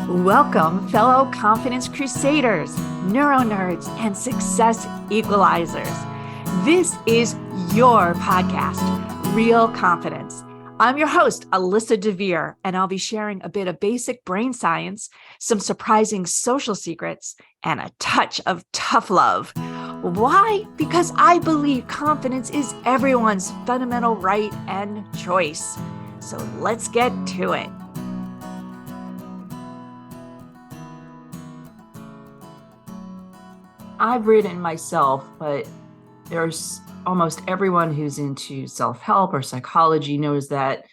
Welcome, fellow confidence crusaders, neuro nerds, and success equalizers. This is your podcast, Real Confidence. I'm your host, Alyssa DeVere, and I'll be sharing a bit of basic brain science, some surprising social secrets, and a touch of tough love. Why? Because I believe confidence is everyone's fundamental right and choice. So let's get to it. I've written myself, but there's almost everyone who's into self-help or psychology knows that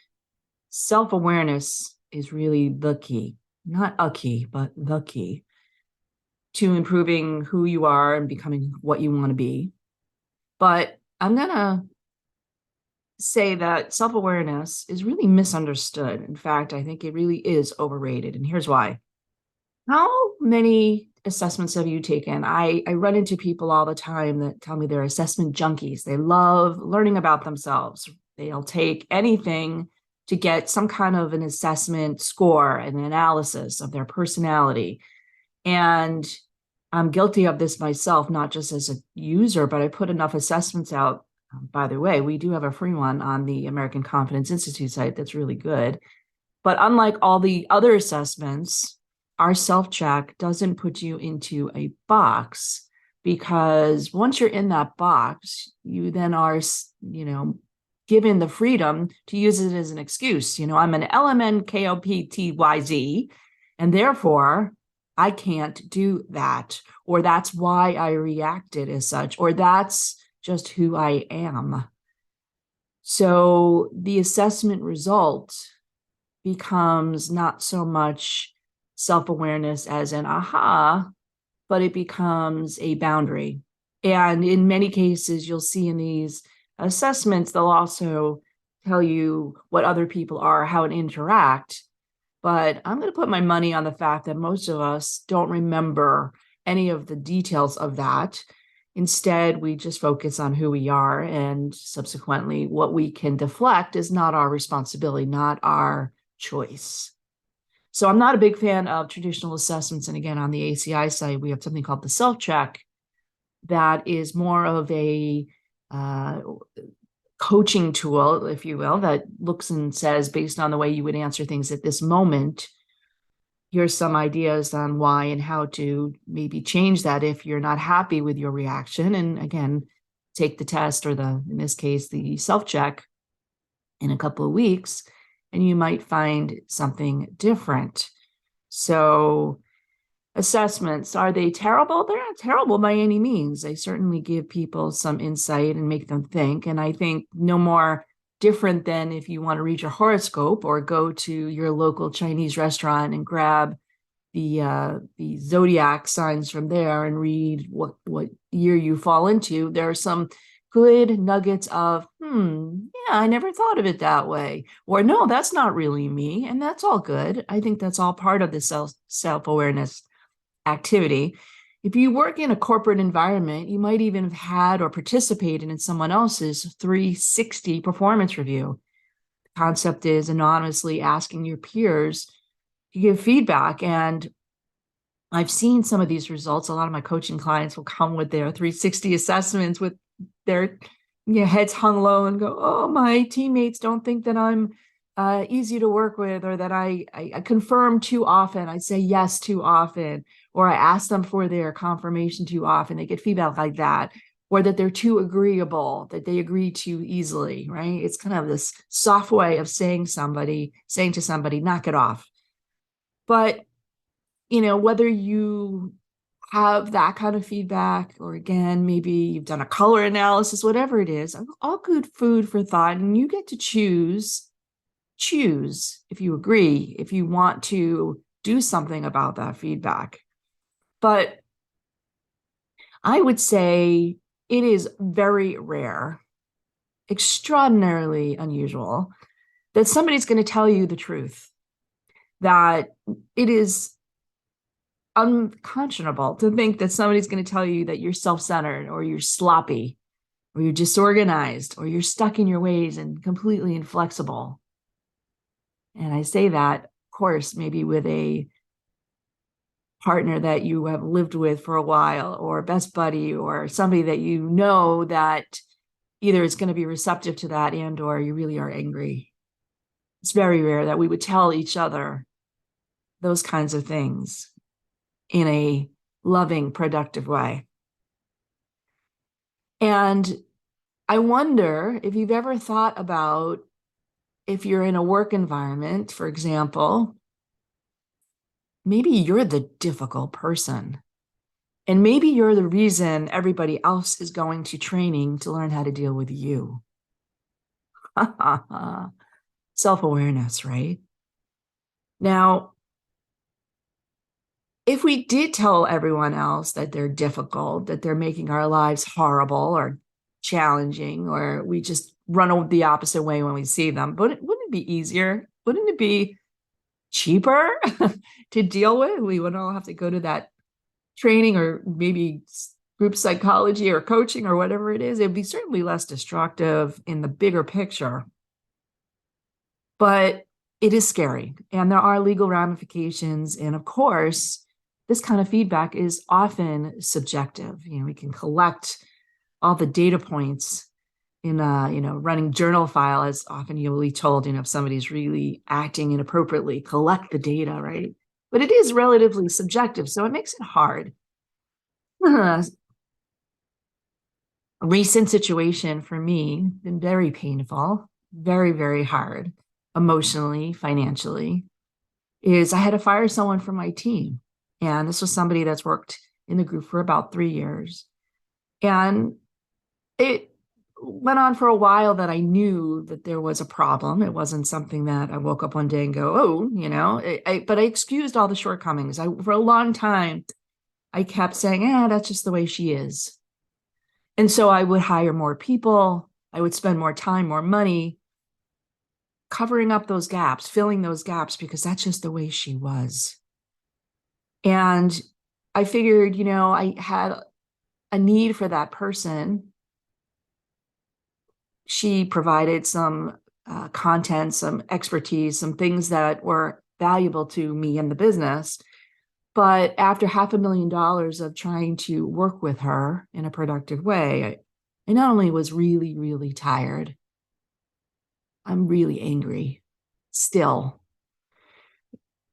self-awareness is really the key, not a key, but the key to improving who you are and becoming what you want to be. But I'm going to say that self-awareness is really misunderstood. In fact, I think it really is overrated. And here's why. How many assessments have you taken? I run into people all the time that tell me they're assessment junkies. They love learning about themselves. They'll take anything to get some kind of an assessment score, an analysis of their personality. And I'm guilty of this myself, not just as a user, but I put enough assessments out. By the way, we do have a free one on the American Confidence Institute site that's really good. But unlike all the other assessments, our self-check doesn't put you into a box, because once you're in that box, you then are, given the freedom to use it as an excuse. I'm an LMNKOPTYZ, and therefore I can't do that, or that's why I reacted as such, or that's just who I am. So the assessment result becomes not so much self-awareness as an aha, but it becomes a boundary. And in many cases, you'll see in these assessments, they'll also tell you what other people are, how to interact. But I'm going to put my money on the fact that most of us don't remember any of the details of that. Instead, we just focus on who we are, and subsequently, what we can deflect is not our responsibility, not our choice. So I'm not a big fan of traditional assessments. And again, on the ACI site, we have something called the self-check that is more of a coaching tool, if you will, that looks and says, based on the way you would answer things at this moment, here's some ideas on why and how to maybe change that if you're not happy with your reaction. And again, take the test, or in this case, the self-check in a couple of weeks, and you might find something different. So assessments, are they terrible? They're not terrible by any means. They certainly give people some insight and make them think. And I think no more different than if you want to read your horoscope or go to your local Chinese restaurant and grab the zodiac signs from there and read what year you fall into. There are some good nuggets of, yeah, I never thought of it that way. Or no, that's not really me. And that's all good. I think that's all part of the self-awareness activity. If you work in a corporate environment, you might even have had or participated in someone else's 360 performance review. The concept is anonymously asking your peers to give feedback. And I've seen some of these results. A lot of my coaching clients will come with their 360 assessments with their heads hung low and go, oh, my teammates don't think that I'm easy to work with, or that I confirm too often. I say yes too often, or I ask them for their confirmation too often. They get feedback like that, or that they're too agreeable, that they agree too easily, right? It's kind of this soft way of saying to somebody, knock it off. But, whether you have that kind of feedback, or again, maybe you've done a color analysis, whatever it is, all good food for thought. And you get to choose if you agree, if you want to do something about that feedback. But I would say it is very rare, extraordinarily unusual, that somebody's going to tell you the truth, that it is unconscionable to think that somebody's going to tell you that you're self-centered, or you're sloppy, or you're disorganized, or you're stuck in your ways and completely inflexible. And I say that, of course, maybe with a partner that you have lived with for a while, or best buddy, or somebody that you know that either is going to be receptive to that and or you really are angry. It's very rare that we would tell each other those kinds of things in a loving, productive way. And I wonder if you've ever thought about, if you're in a work environment, for example, maybe you're the difficult person. And maybe you're the reason everybody else is going to training to learn how to deal with you. Self-awareness, right? Now, if we did tell everyone else that they're difficult, that they're making our lives horrible or challenging, or we just run the opposite way when we see them, wouldn't it be easier? Wouldn't it be cheaper to deal with? We wouldn't all have to go to that training, or maybe group psychology or coaching or whatever it is. It'd be certainly less destructive in the bigger picture. But it is scary, and there are legal ramifications. And of course, this kind of feedback is often subjective. We can collect all the data points in running journal file, as often you'll be told, if somebody's really acting inappropriately, collect the data, right? But it is relatively subjective, so it makes it hard. A recent situation for me, been very painful, very, very hard, emotionally, financially, is I had to fire someone from my team. And this was somebody that's worked in the group for about 3 years. And it went on for a while that I knew that there was a problem. It wasn't something that I woke up one day and go, oh, but I excused all the shortcomings. For a long time, I kept saying, that's just the way she is. And so I would hire more people. I would spend more time, more money, covering up those gaps, filling those gaps, because that's just the way she was. And I figured, I had a need for that person. She provided some content, some expertise, some things that were valuable to me in the business. But after $500,000 of trying to work with her in a productive way, I not only was really, really tired, I'm really angry still.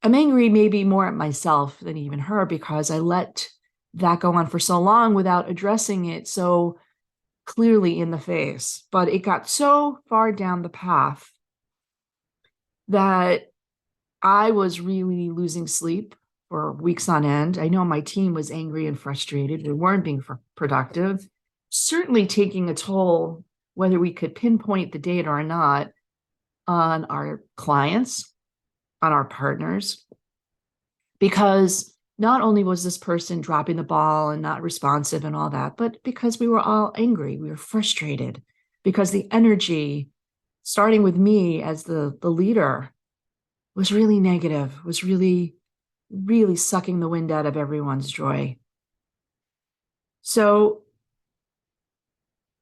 I'm angry maybe more at myself than even her, because I let that go on for so long without addressing it so clearly in the face. But it got so far down the path that I was really losing sleep for weeks on end. I know my team was angry and frustrated. We weren't being productive, certainly taking a toll, whether we could pinpoint the data or not, on our clients, on our partners, because not only was this person dropping the ball and not responsive and all that, but because we were all angry, we were frustrated, because the energy, starting with me as the leader, was really negative, was really, really sucking the wind out of everyone's joy. So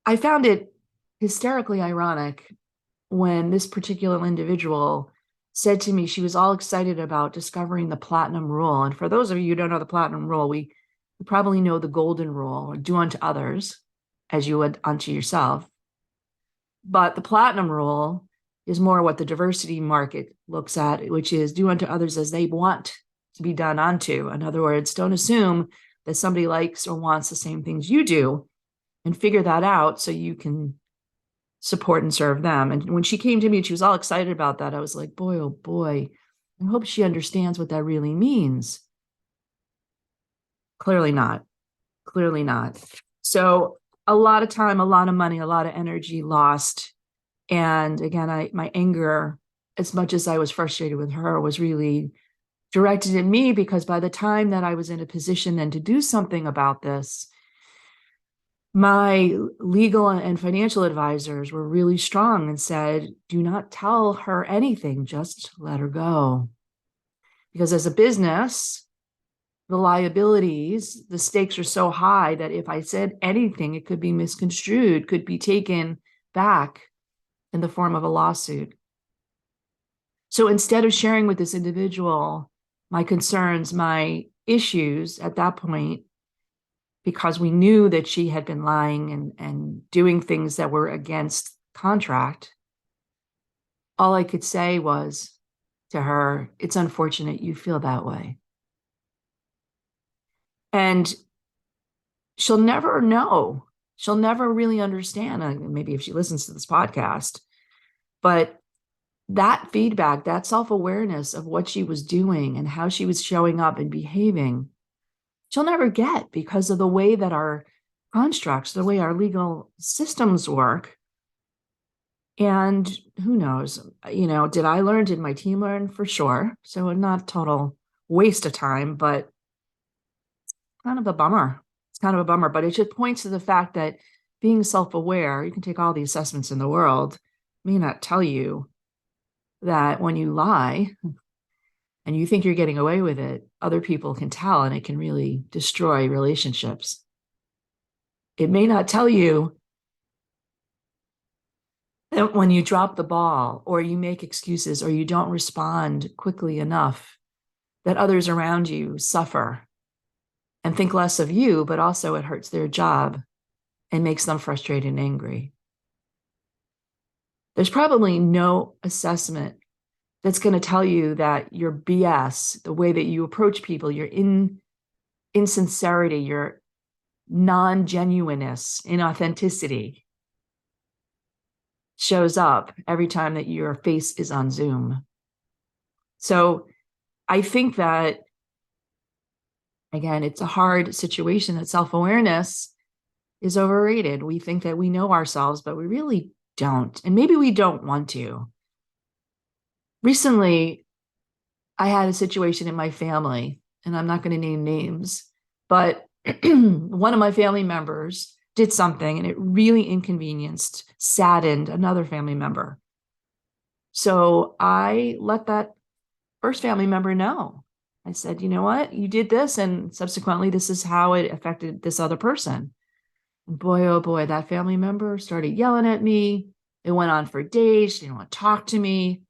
I found it hysterically ironic when this particular individual said to me she was all excited about discovering the platinum rule. And for those of you who don't know the platinum rule, we probably know the golden rule, or do unto others as you would unto yourself. But the platinum rule is more what the diversity market looks at, which is do unto others as they want to be done unto. In other words, don't assume that somebody likes or wants the same things you do, and figure that out so you can support and serve them. And when she came to me and she was all excited about that, I was like, boy, oh boy, I hope she understands what that really means. Clearly not. Clearly not. So a lot of time, a lot of money, a lot of energy lost. And again, my anger, as much as I was frustrated with her, was really directed at me, because by the time that I was in a position then to do something about this, my legal and financial advisors were really strong and said, do not tell her anything, just let her go. Because as a business, the liabilities, the stakes are so high that if I said anything, it could be misconstrued, could be taken back in the form of a lawsuit. So instead of sharing with this individual my concerns, my issues at that point because we knew that she had been lying and doing things that were against contract. All I could say was to her, it's unfortunate you feel that way. And she'll never know. She'll never really understand, maybe if she listens to this podcast, but that feedback, that self-awareness of what she was doing and how she was showing up and behaving, she'll never get because of the way that our constructs, the way our legal systems work. And who knows, did I learn? Did my team learn? For sure. So not total waste of time, but kind of a bummer. It's kind of a bummer, but it just points to the fact that being self-aware, you can take all the assessments in the world, may not tell you that when you lie and you think you're getting away with it, other people can tell and it can really destroy relationships. It may not tell you that when you drop the ball or you make excuses or you don't respond quickly enough, that others around you suffer and think less of you, but also it hurts their job and makes them frustrated and angry. There's probably no assessment that's going to tell you that your BS, the way that you approach people, your insincerity, your non-genuineness, inauthenticity shows up every time that your face is on Zoom. So I think that, again, it's a hard situation, that self-awareness is overrated. We think that we know ourselves, but we really don't. And maybe we don't want to. Recently, I had a situation in my family, and I'm not going to name names, but one of my family members did something and it really inconvenienced, saddened another family member. So I let that first family member know. I said, you know what, you did this, and subsequently, this is how it affected this other person. And boy, oh boy, that family member started yelling at me. It went on for days. She didn't want to talk to me.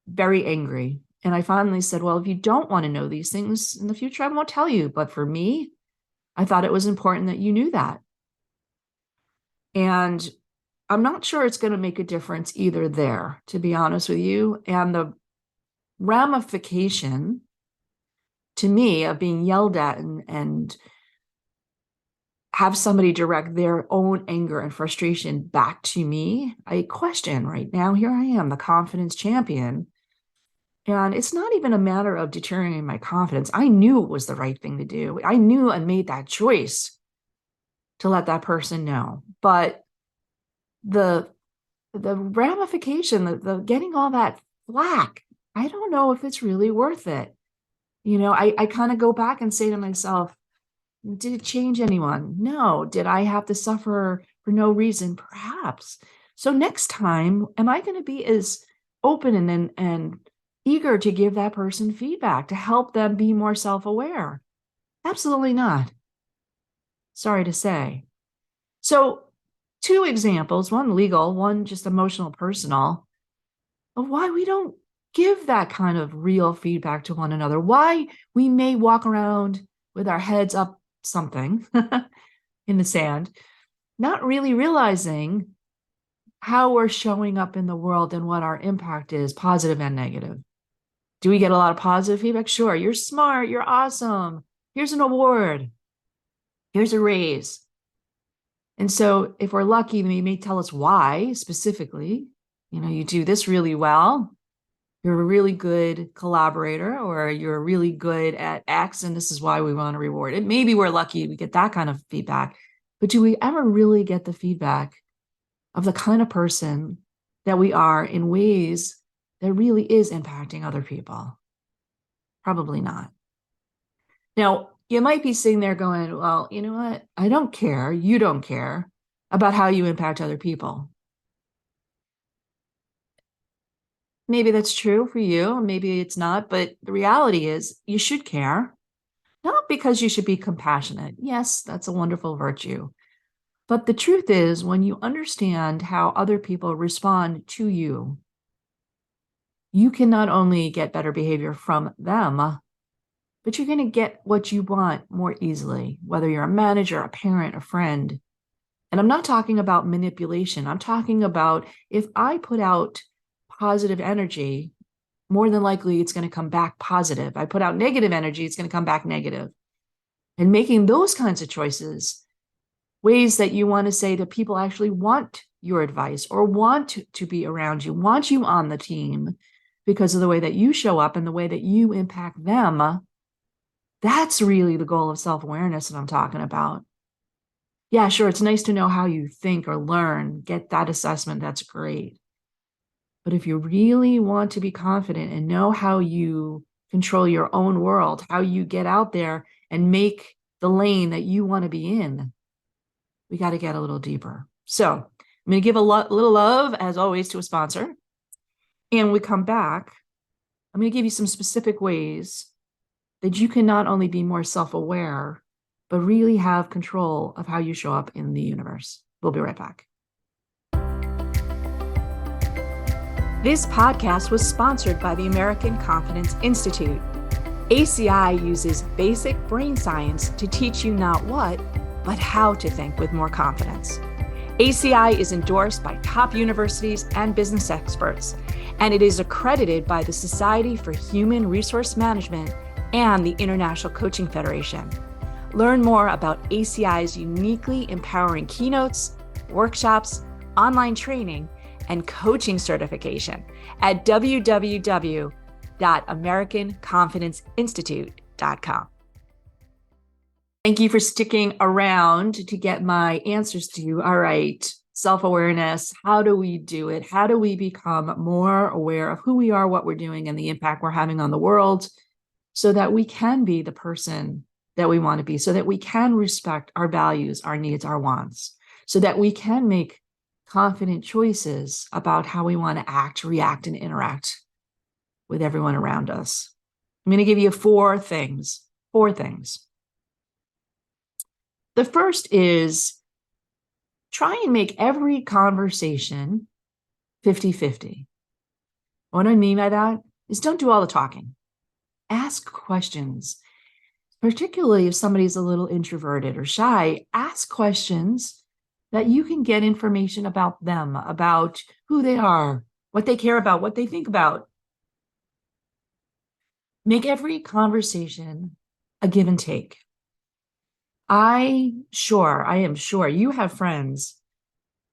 Very angry. And I finally said, well, if you don't want to know these things in the future, I won't tell you. But for me, I thought it was important that you knew that. And I'm not sure it's going to make a difference either there, to be honest with you. And the ramification to me of being yelled at and have somebody direct their own anger and frustration back to me, I question right now. Here I am, the confidence champion. And it's not even a matter of deteriorating my confidence. I knew it was the right thing to do. I knew and made that choice to let that person know. But the ramification, the getting all that flack, I don't know if it's really worth it. I kind of go back and say to myself, did it change anyone? No. Did I have to suffer for no reason? Perhaps. So next time, am I going to be as open and eager to give that person feedback to help them be more self-aware? Absolutely not. Sorry to say. So 2 examples, one legal, one just emotional, personal, of why we don't give that kind of real feedback to one another, why we may walk around with our heads up something in the sand, not really realizing how we're showing up in the world and what our impact is, positive and negative. Do we get a lot of positive feedback? Sure. You're smart. You're awesome. Here's an award. Here's a raise. And so if we're lucky, they may tell us why specifically. You do this really well. You're a really good collaborator, or you're really good at X, and this is why we want to reward it. Maybe we're lucky we get that kind of feedback. But do we ever really get the feedback of the kind of person that we are in ways that really is impacting other people? Probably not. Now, you might be sitting there going, well, you know what? I don't care. You don't care about how you impact other people. Maybe that's true for you, maybe it's not, but the reality is you should care, not because you should be compassionate. Yes, that's a wonderful virtue. But the truth is, when you understand how other people respond to you, you can not only get better behavior from them, but you're going to get what you want more easily, whether you're a manager, a parent, a friend. And I'm not talking about manipulation. I'm talking about if I put out positive energy, more than likely it's going to come back positive. I put out negative energy, it's going to come back negative. And making those kinds of choices, ways that you want to say that people actually want your advice or want to be around you, want you on the team because of the way that you show up and the way that you impact them. That's really the goal of self-awareness that I'm talking about. Yeah, sure, it's nice to know how you think or learn, get that assessment. That's great. But if you really want to be confident and know how you control your own world, how you get out there and make the lane that you want to be in, we got to get a little deeper. So I'm going to give a little love, as always, to a sponsor. And when we come back, I'm going to give you some specific ways that you can not only be more self-aware, but really have control of how you show up in the universe. We'll be right back. This podcast was sponsored by the American Confidence Institute. ACI uses basic brain science to teach you not what, but how to think with more confidence. ACI is endorsed by top universities and business experts, and it is accredited by the Society for Human Resource Management and the International Coaching Federation. Learn more about ACI's uniquely empowering keynotes, workshops, online training, and coaching certification at www.americanconfidenceinstitute.com. Thank you for sticking around to get my answers to you. All right, self-awareness. How do we do it? How do we become more aware of who we are, what we're doing, and the impact we're having on the world so that we can be the person that we want to be, so that we can respect our values, our needs, our wants, so that we can make confident choices about how we want to act, react, and interact with everyone around us. I'm going to give you four things. The first is try and make every conversation 50-50. What I mean by that is don't do all the talking. Ask questions, particularly if somebody's a little introverted or shy. Ask questions that you can get information about them, about who they are, what they care about, what they think about. Make every conversation a give and take. I am sure you have friends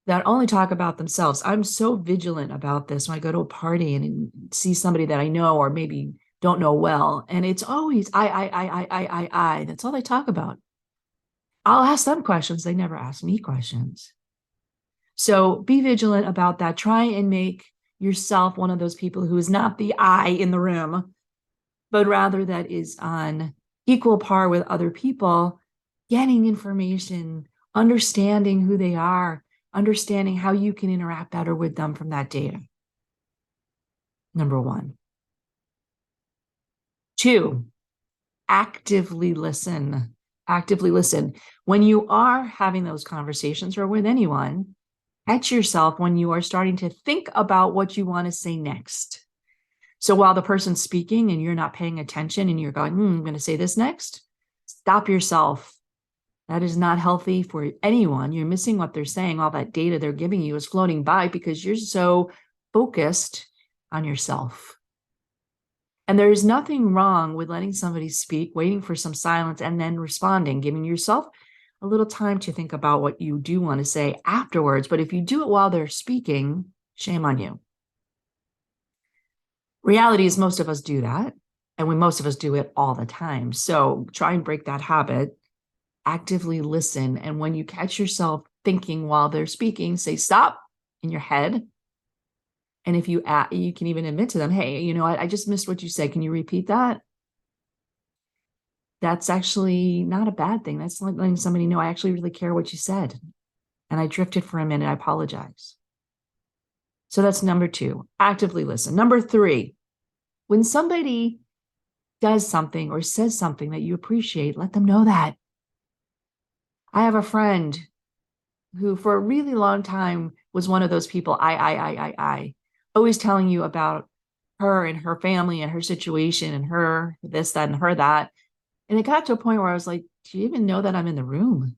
that only talk about themselves. I'm so vigilant about this when I go to a party and see somebody that I know or maybe don't know well. And it's always I. That's all they talk about. I'll ask them questions. They never ask me questions. So be vigilant about that. Try and make yourself one of those people who is not the I in the room, but rather that is on equal par with other people, getting information, understanding who they are, understanding how you can interact better with them from that data. Number one. 2, actively listen. Actively listen. When you are having those conversations or with anyone, catch yourself when you are starting to think about what you want to say next. So while the person's speaking and you're not paying attention and you're going, I'm going to say this next, stop yourself. That is not healthy for anyone. You're missing what they're saying. All that data they're giving you is floating by because you're so focused on yourself. And there is nothing wrong with letting somebody speak, waiting for some silence, and then responding, giving yourself a little time to think about what you do want to say afterwards. But if you do it while they're speaking, shame on you. Reality is most of us do that, and most of us do it all the time. So try and break that habit. Actively listen. And when you catch yourself thinking while they're speaking, say stop in your head. And if you can even admit to them, hey, you know what? I just missed what you said. Can you repeat that? That's actually not a bad thing. That's like letting somebody know I actually really care what you said. And I drifted for a minute. I apologize. So that's number 2, actively listen. Number 3, when somebody does something or says something that you appreciate, let them know that. I have a friend who for a really long time was one of those people, I, always telling you about her and her family and her situation and her this, that, and her that. And it got to a point where I was like, do you even know that I'm in the room?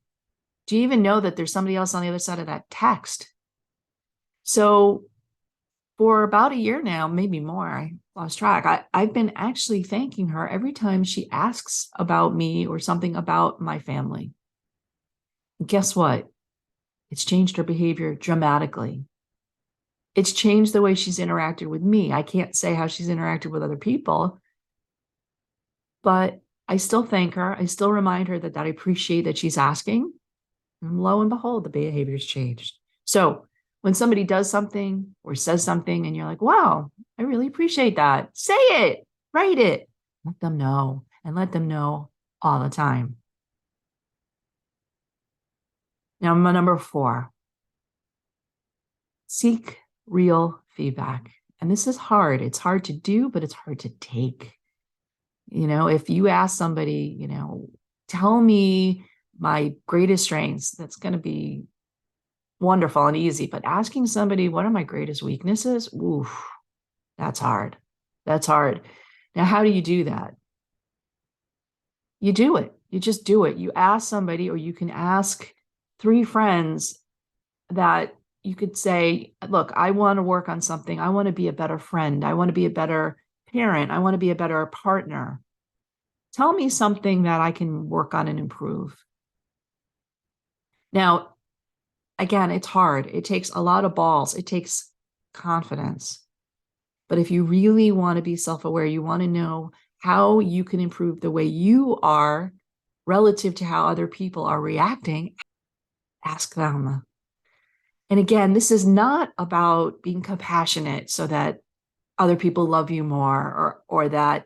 Do you even know that there's somebody else on the other side of that text? So for about a year now, maybe more, I lost track. I've been actually thanking her every time she asks about me or something about my family. And guess what? It's changed her behavior dramatically. It's changed the way she's interacted with me. I can't say how she's interacted with other people, but I still thank her. I still remind her that I appreciate that she's asking. And lo and behold, the behavior's changed. So when somebody does something or says something and you're like, wow, I really appreciate that, say it, write it, let them know, and let them know all the time. Now, number 4, seek real feedback. And this is hard. It's hard to do, but it's hard to take. If you ask somebody, tell me my greatest strengths, that's going to be wonderful and easy. But asking somebody, what are my greatest weaknesses? Oof, that's hard. That's hard. Now, how do you do that? You do it. You just do it. You ask somebody, or you can ask 3 friends that you could say, look, I want to work on something. I want to be a better friend. I want to be a better parent. I want to be a better partner. Tell me something that I can work on and improve. Now, again, it's hard. It takes a lot of balls. It takes confidence. But if you really want to be self-aware, you want to know how you can improve the way you are relative to how other people are reacting, ask them. And again, this is not about being compassionate so that other people love you more, or that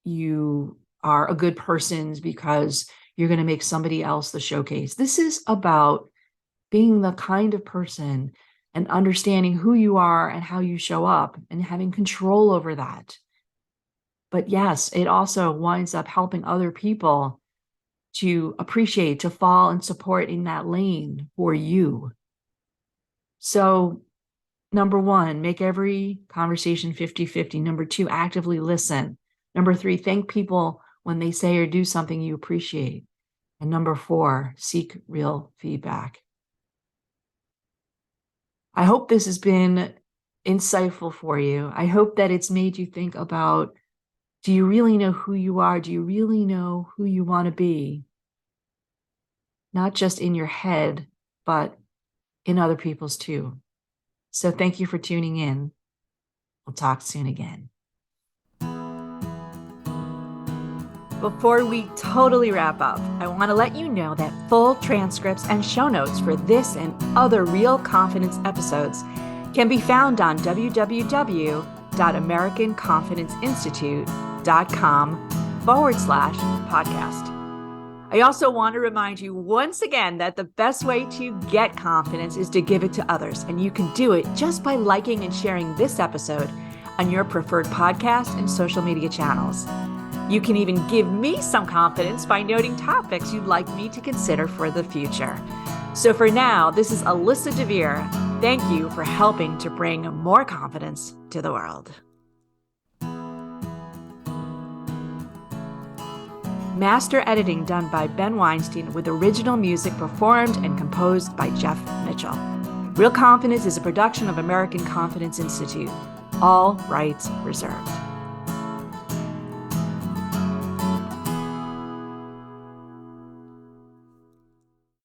you are a good person because you're going to make somebody else the showcase. This is about being the kind of person and understanding who you are and how you show up and having control over that. But yes, it also winds up helping other people to appreciate, to fall and support in that lane for you. So number 1, make every conversation 50-50. Number 2, actively listen. Number 3, thank people when they say or do something you appreciate. And number 4, seek real feedback. I hope this has been insightful for you. I hope that it's made you think about, do you really know who you are? Do you really know who you want to be? Not just in your head, but in other people's too. So thank you for tuning in. We'll talk soon again. Before we totally wrap up, I want to let you know that full transcripts and show notes for this and other Real Confidence episodes can be found on www.americanconfidenceinstitute.com/podcast. I also want to remind you once again that the best way to get confidence is to give it to others. And you can do it just by liking and sharing this episode on your preferred podcast and social media channels. You can even give me some confidence by noting topics you'd like me to consider for the future. So for now, this is Alyssa DeVere. Thank you for helping to bring more confidence to the world. Master editing done by Ben Weinstein, with original music performed and composed by Jeff Mitchell. Real Confidence is a production of American Confidence Institute. All rights reserved.